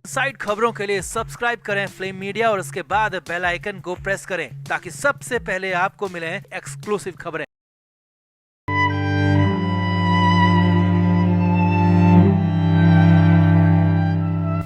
Side खबरों के लिए सब्सक्राइब करें फ्लेम मीडिया और उसके बाद बेल आइकन को प्रेस करें ताकि सबसे पहले आपको मिले एक्सक्लूसिव खबरें।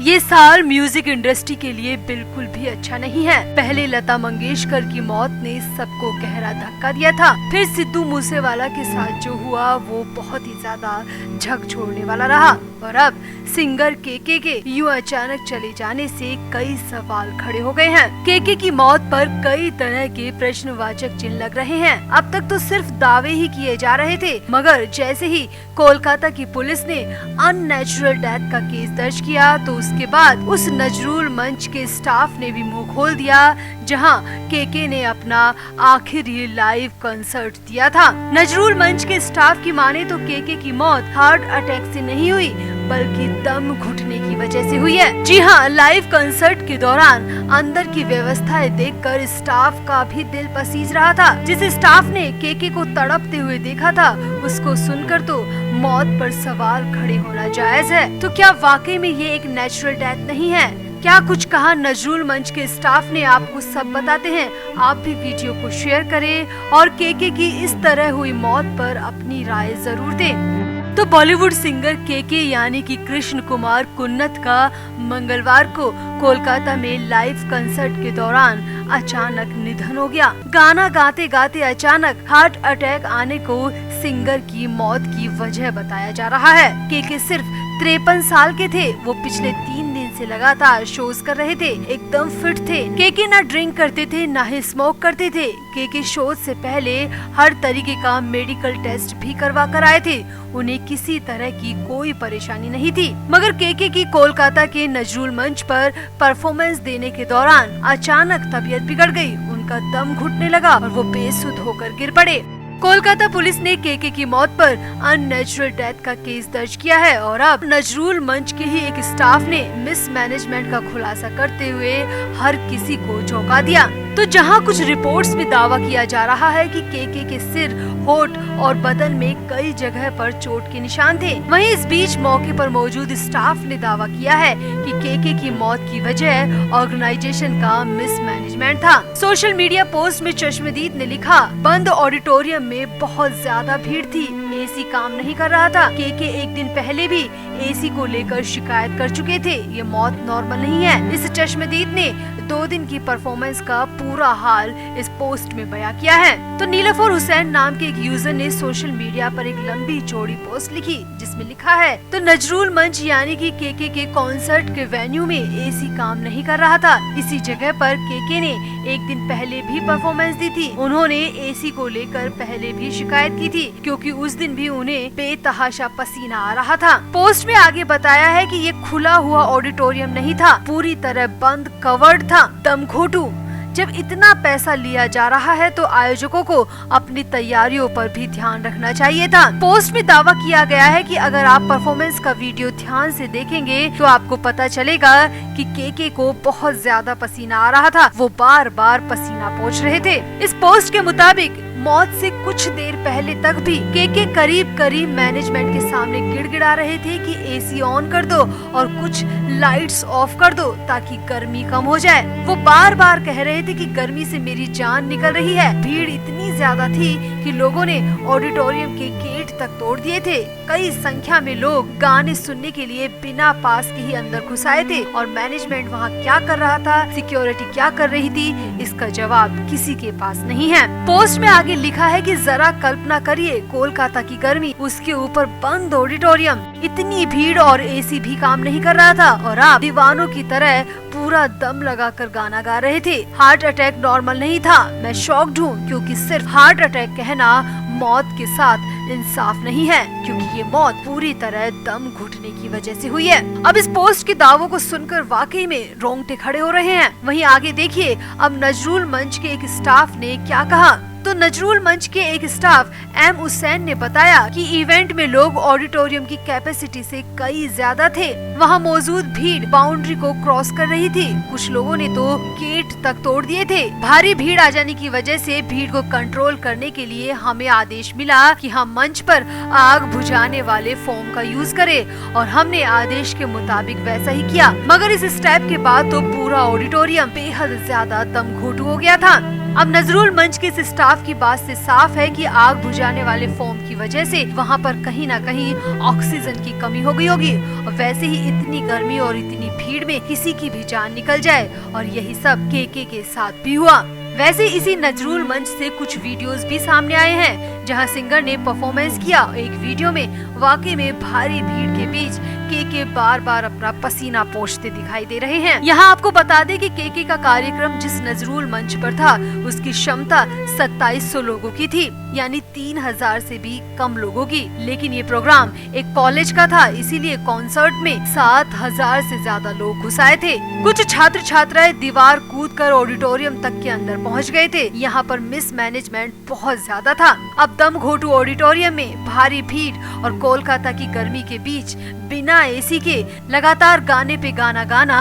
ये साल म्यूजिक इंडस्ट्री के लिए बिल्कुल भी अच्छा नहीं है। पहले लता मंगेशकर की मौत ने सबको गहरा धक्का दिया था, फिर सिद्धू मूसेवाला के साथ जो हुआ वो बहुत ही ज्यादा झकझोरने वाला रहा, और अब सिंगर के यूं अचानक चले जाने से कई सवाल खड़े हो गए हैं। के की मौत पर कई तरह के प्रश्नवाचक चिन्ह लग रहे हैं। अब तक तो सिर्फ दावे ही किए जा रहे थे, मगर जैसे ही कोलकाता की पुलिस ने अननेचुरल डेथ का केस दर्ज किया तो उसके बाद उस नजरूल मंच के स्टाफ ने भी मुंह खोल दिया, जहां के ने अपना आखिरी लाइव कंसर्ट दिया था। नजरूल मंच के स्टाफ की माने तो के की मौत हार्ट अटैक से नहीं हुई बल्कि दम घुटने की वजह से हुई है। जी हाँ, लाइव कंसर्ट के दौरान अंदर की व्यवस्थाएं देखकर स्टाफ का भी दिल पसीज रहा था। जिस स्टाफ ने के को तड़पते हुए देखा था, उसको सुनकर तो मौत पर सवाल खड़े होना जायज है। तो क्या वाकई में ये एक नेचुरल डेथ नहीं है? क्या कुछ कहा नजरूल मंच के स्टाफ ने, आपको सब बताते हैं। आप भी वीडियो को शेयर करें और के की इस तरह हुई मौत पर अपनी राय जरूर दें। तो बॉलीवुड सिंगर के यानी कि कृष्ण कुमार कुन्नत का मंगलवार को कोलकाता में लाइव कंसर्ट के दौरान अचानक निधन हो गया। गाना गाते गाते अचानक हार्ट अटैक आने को सिंगर की मौत की वजह बताया जा रहा है। के सिर्फ 53 साल के थे। वो पिछले 3 दिन से लगातार शोज कर रहे थे, एकदम फिट थे। के ना ड्रिंक करते थे ना ही स्मोक करते थे। के शोज से पहले हर तरीके का मेडिकल टेस्ट भी करवा कर आए थे। उन्हें किसी तरह की कोई परेशानी नहीं थी, मगर के की कोलकाता के नजरूल मंच पर परफॉर्मेंस देने के दौरान अचानक तबीयत बिगड़ गई। उनका दम घुटने लगा और वो बेसुध होकर गिर पड़े। कोलकाता पुलिस ने के की मौत पर अननेचुरल डेथ का केस दर्ज किया है और अब नजरूल मंच के ही एक स्टाफ ने मिसमैनेजमेंट का खुलासा करते हुए हर किसी को चौंका दिया। तो जहां कुछ रिपोर्ट्स में दावा किया जा रहा है कि के सिर, होठ और बदन में कई जगह पर चोट के निशान थे, वहीं इस बीच मौके पर मौजूद स्टाफ ने दावा किया है कि के की मौत की वजह ऑर्गेनाइजेशन का मिसमैनेजमेंट था। सोशल मीडिया पोस्ट में चश्मदीद ने लिखा, बंद ऑडिटोरियम में बहुत ज्यादा भीड़ थी, एसी काम नहीं कर रहा था। के एक दिन पहले भी एसी को लेकर शिकायत कर चुके थे। ये मौत नॉर्मल नहीं है। इस चश्मदीद ने 2 दिन की परफॉर्मेंस का पूरा हाल इस पोस्ट में बयां किया है। तो नीलफर हुसैन नाम के एक यूजर ने सोशल मीडिया पर एक लंबी चौड़ी पोस्ट लिखी, जिसमें लिखा है, तो नजरूल मंच यानी कि के कॉन्सर्ट के वेन्यू में एसी काम नहीं कर रहा था। इसी जगह पर के ने एक दिन पहले भी परफॉर्मेंस दी थी। उन्होंने एसी को लेकर पहले भी शिकायत की थी, क्योंकि उस दिन भी उन्हें बेतहाशा पसीना आ रहा था। पोस्ट में आगे बताया है कि ये खुला हुआ ऑडिटोरियम नहीं था, पूरी तरह बंद कवर्ड था। दमघोटू, जब इतना पैसा लिया जा रहा है तो आयोजकों को अपनी तैयारियों पर भी ध्यान रखना चाहिए था। पोस्ट में दावा किया गया है कि अगर आप परफॉर्मेंस का वीडियो ध्यान से देखेंगे तो आपको पता चलेगा कि के को बहुत ज्यादा पसीना आ रहा था। वो बार बार पसीना पोंछ रहे थे। इस पोस्ट के मुताबिक मौत से कुछ देर पहले तक भी के करीब मैनेजमेंट के सामने गिड़गिड़ा रहे थे कि एसी ऑन कर दो और कुछ लाइट्स ऑफ कर दो ताकि गर्मी कम हो जाए। वो बार बार कह रहे थे कि गर्मी से मेरी जान निकल रही है। भीड़ इतनी ज्यादा थी कि लोगों ने ऑडिटोरियम के गेट तक तोड़ दिए थे। कई संख्या में लोग गाने सुनने के लिए बिना पास के ही अंदर घुस आए थे और मैनेजमेंट वहाँ क्या कर रहा था, सिक्योरिटी क्या कर रही थी, इसका जवाब किसी के पास नहीं है। पोस्ट में आगे लिखा है कि जरा कल्पना करिए, कोलकाता की गर्मी, उसके ऊपर बंद ऑडिटोरियम, इतनी भीड़ और एसी भी काम नहीं कर रहा था और आप दीवानों की तरह पूरा दम लगाकर गाना गा रहे थे। हार्ट अटैक नॉर्मल नहीं था। मैं शॉक्ड हूँ, क्योंकि सिर्फ हार्ट अटैक कहना मौत के साथ इंसाफ नहीं है, क्योंकि ये मौत पूरी तरह दम घुटने की वजह से हुई है। अब इस पोस्ट के दावों को सुनकर वाकई में रोंगटे खड़े हो रहे हैं। वहीं आगे देखिए अब नजरूल मंच के एक स्टाफ ने क्या कहा। तो नजरुल मंच के एक स्टाफ एम हुसैन ने बताया कि इवेंट में लोग ऑडिटोरियम की कैपेसिटी से कई ज्यादा थे। वहां मौजूद भीड़ बाउंड्री को क्रॉस कर रही थी। कुछ लोगों ने तो गेट तक तोड़ दिए थे। भारी भीड़ आ जाने की वजह से भीड़ को कंट्रोल करने के लिए हमें आदेश मिला कि हम मंच पर आग बुझाने वाले फोम का यूज करें और हमने आदेश के मुताबिक वैसा ही किया। मगर इस स्टेप के बाद तो पूरा ऑडिटोरियम बेहद ज्यादा दमघोटू हो गया था। अब नजरुल मंच के इस स्टाफ की बात से साफ है कि आग बुझाने वाले फोम की वजह से वहां पर कहीं न कहीं ऑक्सीजन की कमी हो गई होगी और वैसे ही इतनी गर्मी और इतनी भीड़ में किसी की भी जान निकल जाए और यही सब केके के साथ भी हुआ। वैसे इसी नजरुल मंच से कुछ वीडियोस भी सामने आए हैं जहां सिंगर ने परफॉर्मेंस किया। एक वीडियो में वाकई में भारी भीड़ के बीच केके बार बार अपना पसीना पोंछते दिखाई दे रहे हैं। यहाँ आपको बता दें कि केके का कार्यक्रम जिस नजरुल मंच पर था उसकी क्षमता 2700 लोगों की थी, यानी 3000 से भी कम लोगों की। लेकिन ये प्रोग्राम एक कॉलेज का था, इसीलिए कॉन्सर्ट में 7000 से ज्यादा लोग घुस आए थे। कुछ छात्र छात्राएं दीवार कूद कर ऑडिटोरियम तक के अंदर पहुंच गए थे। यहाँ पर मिसमैनेजमेंट बहुत ज्यादा था। अब दमघोटू ऑडिटोरियम में भारी भीड़ और कोलकाता की गर्मी के बीच बिना एसी के लगातार गाने पे गाना गाना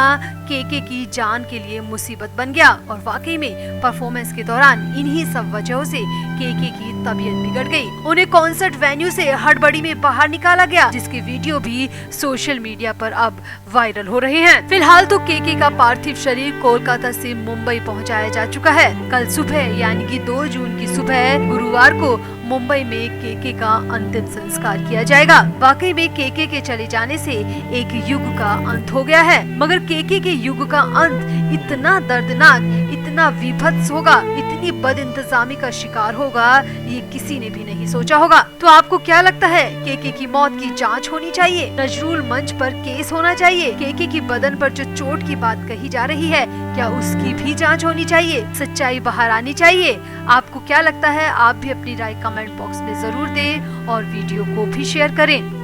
केके की जान के लिए मुसीबत बन गया और वाकई में परफॉर्मेंस के दौरान इन्हीं सब वजहों से केके की तबीयत बिगड़ गई। उन्हें कॉन्सर्ट वेन्यू से हड़बड़ी में बाहर निकाला गया, जिसके वीडियो भी सोशल मीडिया पर अब वायरल हो रहे हैं। फिलहाल तो केके का पार्थिव शरीर कोलकाता से मुंबई पहुंचाया जा चुका है। कल सुबह यानी कि 2 जून की सुबह गुरुवार को मुंबई में केके का अंतिम संस्कार किया जाएगा। वाकई में केके के चले जाने से एक युग का अंत हो गया है, मगर केके के युग का अंत इतना दर्दनाक, इतना विभत्स होगा, इतनी बदइंतजामी का शिकार होगा, ये किसी ने भी नहीं सोचा होगा। तो आपको क्या लगता है, केके की मौत की जांच होनी चाहिए, नजरुल मंच पर केस होना चाहिए, केके की बदन पर जो चोट की बात कही जा रही है क्या उसकी भी जांच होनी चाहिए, सच्चाई बाहर आनी चाहिए? आपको क्या लगता है? आप भी अपनी राय कमेंट बॉक्स में जरूर दें और वीडियो को भी शेयर करें।